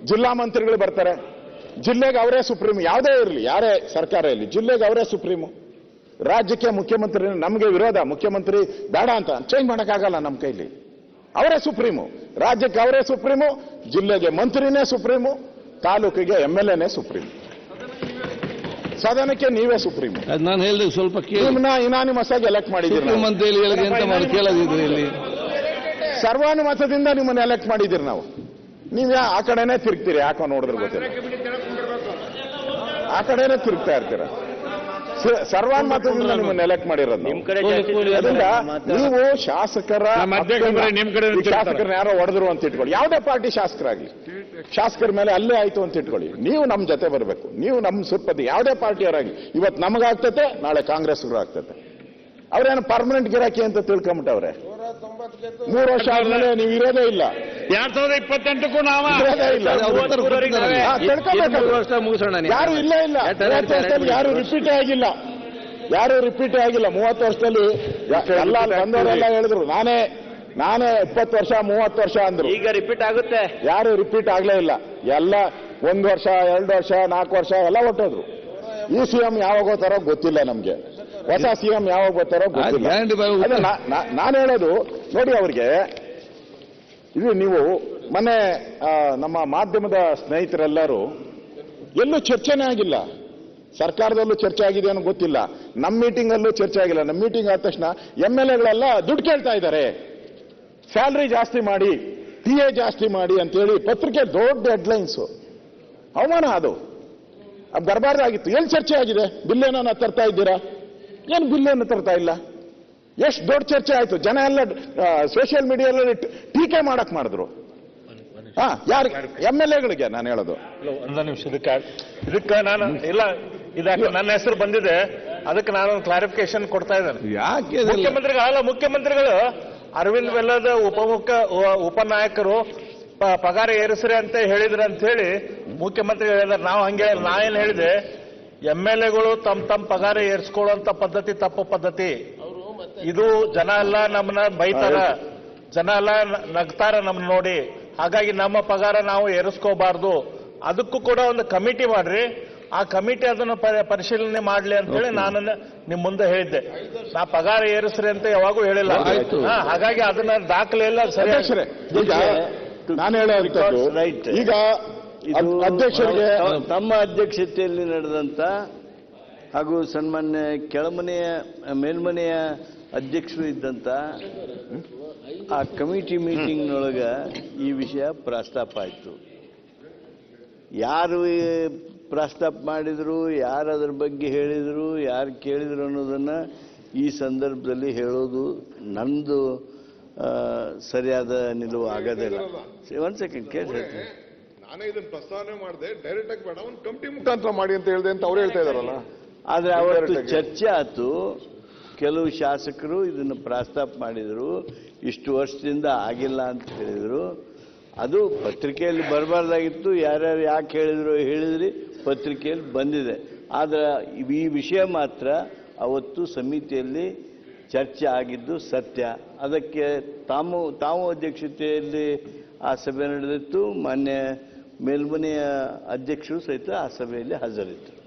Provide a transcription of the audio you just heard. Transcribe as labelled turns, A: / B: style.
A: ಜಿಲ್ಲಾ ಮಂತ್ರಿಗಳು ಬರ್ತಾರೆ, ಜಿಲ್ಲೆಗೆ ಅವರೇ ಸುಪ್ರೀಂ. ಯಾವುದೇ ಇರಲಿ, ಯಾರೇ ಸರ್ಕಾರ ಇರಲಿ, ಜಿಲ್ಲೆಗೆ ಅವರೇ ಸುಪ್ರೀಮು. ರಾಜ್ಯಕ್ಕೆ ಮುಖ್ಯಮಂತ್ರಿ, ನಮಗೆ ವಿರೋಧ, ಮುಖ್ಯಮಂತ್ರಿ ಬೇಡ ಅಂತ ಚೇಂಜ್ ಮಾಡೋಕ್ಕಾಗಲ್ಲ ನಮ್ಮ ಕೈಲಿ. ಅವರೇ ಸುಪ್ರೀಮು, ರಾಜ್ಯಕ್ಕೆ ಅವರೇ ಸುಪ್ರೀಮು, ಜಿಲ್ಲೆಗೆ ಮಂತ್ರಿನೇ ಸುಪ್ರೀಮು, ತಾಲೂಕಿಗೆ MLAನೇ ಸುಪ್ರೀಂ, ಸದನಕ್ಕೆ ನೀವೇ ಸುಪ್ರೀಂ.
B: ನಾನು ಹೇಳಿದೆ ಸ್ವಲ್ಪ
A: ಇನಾನಿಮಸ್ ಆಗಿ ಎಲೆಕ್ಟ್ ಮಾಡಿದ್ದೀರಿ. ಸರ್ವಾನುಮತದಿಂದ ನಿಮ್ಮನ್ನು ಎಲೆಕ್ಟ್ ಮಾಡಿದ್ದೀರಿ ನಾವು. ನೀವು ಆ ಕಡೆನೇ ತಿರುಗ್ತೀರಿ, ಯಾಕೋ ನೋಡಿದ್ರೆ ಗೊತ್ತಿಲ್ಲ, ಆ ಕಡೆನೇ ತಿರುಗ್ತಾ ಇರ್ತೀರ. ಸರ್ವಾನುಮತದಿಂದ ನಿಮ್ಮನ್ನು ಎಲೆಕ್ಟ್ ಮಾಡಿರೋದು. ಅದರಿಂದ ನೀವು ಶಾಸಕರನ್ನ ಯಾರೋ ಹೊಡೆದ್ರು ಅಂತ ಇಟ್ಕೊಳ್ಳಿ, ಯಾವುದೇ ಪಾರ್ಟಿ ಶಾಸಕರಾಗ್ಲಿ, ಶಾಸಕರ ಮೇಲೆ ಅಲ್ಲೇ ಆಯ್ತು ಅಂತ ಇಟ್ಕೊಳ್ಳಿ, ನೀವು ನಮ್ಮ ಜೊತೆ ಬರಬೇಕು. ನೀವು ನಮ್ಮ ಸುಪ್ಪದಿ ಯಾವುದೇ ಪಾರ್ಟಿಯವರಾಗಿ, ಇವತ್ತು ನಮಗಾಗ್ತತೆ, ನಾಳೆ ಕಾಂಗ್ರೆಸ್ಗೂ ಆಗ್ತತೆ. ಅವ್ರೇನು ಪರ್ಮನೆಂಟ್ ಗಿರಾಕಿ ಅಂತ ತಿಳ್ಕೊಂಬಿಟ್ಟವ್ರೆ. 3 ವರ್ಷ ಆದ್ಮೇಲೆ ನೀವು ಇರೋದೇ ಇಲ್ಲ.
C: 2028ಕ್ಕೂ ನಾವು
A: ಇರೋದೇ ಇಲ್ಲ, ಯಾರು ಇಲ್ಲೇ ಇಲ್ಲ. 30 ವರ್ಷದಲ್ಲಿ ಯಾರು ರಿಪೀಟೇ ಆಗಿಲ್ಲ, 30 ವರ್ಷದಲ್ಲಿ ಎಲ್ಲ ಬಂದವರೆಲ್ಲ ಹೇಳಿದ್ರು, ನಾನೇ 20 ವರ್ಷ 30 ವರ್ಷ ಅಂದ್ರು.
C: ಈಗ ರಿಪೀಟ್ ಆಗುತ್ತೆ,
A: ಯಾರು ರಿಪೀಟ್ ಆಗ್ಲೇ ಇಲ್ಲ. ಎಲ್ಲ 1 ವರ್ಷ 2 ವರ್ಷ 4 ವರ್ಷ ಎಲ್ಲ ಹೊಟ್ಟೋದ್ರು. ಈ CM ಯಾವಾಗ ಹೋಗ್ತಾರೋ ಗೊತ್ತಿಲ್ಲ ನಮ್ಗೆ, ಹೊಸ CM ಯಾವಾಗ ಬರ್ತಾರೋ ಗೊತ್ತಿಲ್ಲ. ನಾನು ಹೇಳೋದು ನೋಡಿ, ಅವ್ರಿಗೆ ಇದು ನೀವು ಮೊನ್ನೆ ನಮ್ಮ ಮಾಧ್ಯಮದ ಸ್ನೇಹಿತರೆಲ್ಲರೂ ಎಲ್ಲೂ ಚರ್ಚೆನೇ ಆಗಿಲ್ಲ, ಸರ್ಕಾರದಲ್ಲೂ ಚರ್ಚೆ ಆಗಿದೆ ಅನ್ನೋ ಗೊತ್ತಿಲ್ಲ, ನಮ್ಮ ಮೀಟಿಂಗಲ್ಲೂ ಚರ್ಚೆ ಆಗಿಲ್ಲ. ನಮ್ಮ ಮೀಟಿಂಗ್ ಆದ ತಕ್ಷಣ MLAಗಳೆಲ್ಲ ದುಡ್ಡು ಕೇಳ್ತಾ ಇದ್ದಾರೆ, ಸ್ಯಾಲ್ರಿ ಜಾಸ್ತಿ ಮಾಡಿ, TA ಜಾಸ್ತಿ ಮಾಡಿ ಅಂತೇಳಿ ಪತ್ರಿಕೆ ದೊಡ್ಡ ಹೆಡ್ಲೈನ್ಸು. ಅವಮಾನ ಅದು ಬರಬಾರ್ದಾಗಿತ್ತು. ಎಲ್ಲಿ ಚರ್ಚೆ ಆಗಿದೆ? ಬಿಲ್ಲೇನನ್ನ ತರ್ತಾ ಇದ್ದೀರಾ? ಏನು ಬಿಲ್ಲೇನು ತರ್ತಾ ಇಲ್ಲ? ಎಷ್ಟು ದೊಡ್ಡ ಚರ್ಚೆ ಆಯ್ತು, ಜನ ಎಲ್ಲ ಸೋಷಿಯಲ್ ಮೀಡಿಯಾದಲ್ಲಿ ಟೀಕೆ ಮಾಡಿದ್ರು. ಯಾರು MLAಗಳಿಗೆ ನಾನು ಹೇಳೋದು.
C: ಒಂದು ನಿಮಿಷ, ಇದಕ್ಕೆ ನಾನು ಇಲ್ಲ, ಇದಕ್ಕೆ ನನ್ನ ಹೆಸರು ಬಂದಿದೆ, ಅದಕ್ಕೆ ನಾನು ಕ್ಲಾರಿಫಿಕೇಶನ್ ಕೊಡ್ತಾ ಇದ್ದೇನೆ. ಮುಖ್ಯಮಂತ್ರಿಗಳು ಅರವಿಂದ್ ಬೆಲ್ಲದ ಉಪನಾಯಕರು ಪಗಾರ ಏರಿಸ್ರಿ ಅಂತ ಹೇಳಿದ್ರು ಅಂತ ಹೇಳಿ ಮುಖ್ಯಮಂತ್ರಿಗಳು ಹೇಳಿದ್ರೆ, ನಾವು ಹಂಗೆ ನಾ ಏನ್ ಹೇಳಿದೆ, MLAಗಳು ತಮ್ಮ ಪಗಾರ ಏರಿಸ್ಕೊಳ್ಳುವಂತ ಪದ್ಧತಿ ತಪ್ಪು ಪದ್ಧತಿ. ಇದು ಜನ ಎಲ್ಲ ನಮ್ಮನ್ನ ಬೈತಾರ, ಜನ ಎಲ್ಲ ನಗ್ತಾರ ನಮ್ಮನ್ನ ನೋಡಿ, ಹಾಗಾಗಿ ನಮ್ಮ ಪಗಾರ ನಾವು ಏರಿಸ್ಕೋಬಾರ್ದು. ಅದಕ್ಕೂ ಕೂಡ ಒಂದು ಕಮಿಟಿ ಮಾಡ್ರಿ, ಆ ಕಮಿಟಿ ಅದನ್ನು ಪರಿಶೀಲನೆ ಮಾಡ್ಲಿ ಅಂತ ಹೇಳಿ ನಾನು ನಿಮ್ ಮುಂದೆ ಹೇಳಿದ್ದೆ. ನಾ ಪಗಾರ ಏರಿಸ್ರಿ ಅಂತ ಯಾವಾಗೂ ಹೇಳಿಲ್ಲ. ಹಾಗಾಗಿ ಅದನ್ನ ದಾಖಲೆ ಎಲ್ಲ ಸರಿ.
A: ನಾನು ಹೇಳೋದು ಈಗ ಅಧ್ಯಕ್ಷರಿಗೆ
D: ತಮ್ಮ ಅಧ್ಯಕ್ಷತೆಯಲ್ಲಿ ನಡೆದಂತ ಹಾಗೂ ಸನ್ಮಾನ್ಯ ಕೆಳಮನೆಯ ಮೇಲ್ಮನೆಯ ಅಧ್ಯಕ್ಷರು ಇದ್ದಂತ ಆ ಕಮಿಟಿ ಮೀಟಿಂಗ್ನೊಳಗ ಈ ವಿಷಯ ಪ್ರಸ್ತಾಪ ಆಯಿತು. ಯಾರು ಪ್ರಸ್ತಾಪ ಮಾಡಿದ್ರು, ಯಾರು ಅದ್ರ ಬಗ್ಗೆ ಹೇಳಿದ್ರು, ಯಾರು ಕೇಳಿದ್ರು ಅನ್ನೋದನ್ನ ಈ ಸಂದರ್ಭದಲ್ಲಿ ಹೇಳೋದು ನಂದು ಸರಿಯಾದ ನಿಲುವು ಆಗೋದಿಲ್ಲ. ಒಂದ್ ಸೆಕೆಂಡ್ ಕೇಳಿ,
E: ನಾನೇ ಇದನ್ನ ಪ್ರಸ್ತಾವನೆ ಮಾಡಿದೆ, ಡೈರೆಕ್ಟ್ ಆಗಿ ಬೇಡ, ಒಂದು ಕಮಿಟಿ ಮುಖಾಂತರ ಮಾಡಿ ಅಂತ ಹೇಳಿದೆ ಅಂತ ಅವ್ರು ಹೇಳ್ತಾ ಇದಾರಲ್ಲ.
D: ಆದ್ರೆ ಅವತ್ತು ಚರ್ಚೆ ಆಯ್ತು, ಕೆಲವು ಶಾಸಕರು ಇದನ್ನು ಪ್ರಸ್ತಾಪ ಮಾಡಿದ್ರು, ಇಷ್ಟು ವರ್ಷದಿಂದ ಆಗಿಲ್ಲ ಅಂತ ಹೇಳಿದ್ರು. ಅದು ಪತ್ರಿಕೆಯಲ್ಲಿ ಬರಬಾರ್ದಾಗಿತ್ತು, ಯಾರ್ಯಾರು ಯಾಕೆ ಹೇಳಿದ್ರಿ ಪತ್ರಿಕೆಯಲ್ಲಿ ಬಂದಿದೆ. ಆದ್ರೆ ಈ ವಿಷಯ ಮಾತ್ರ ಅವತ್ತು ಸಮಿತಿಯಲ್ಲಿ ಚರ್ಚೆ ಆಗಿದ್ದು ಸತ್ಯ. ಅದಕ್ಕೆ ತಾವು ಅಧ್ಯಕ್ಷತೆಯಲ್ಲಿ ಆ ಸಭೆ ನಡೆದಿತ್ತು. ಮಾನ್ಯ ಮೇಲ್ಮನೆಯ ಅಧ್ಯಕ್ಷರು ಸಹಿತ ಆ ಸಭೆಯಲ್ಲಿ ಹಾಜರಿದ್ದರು.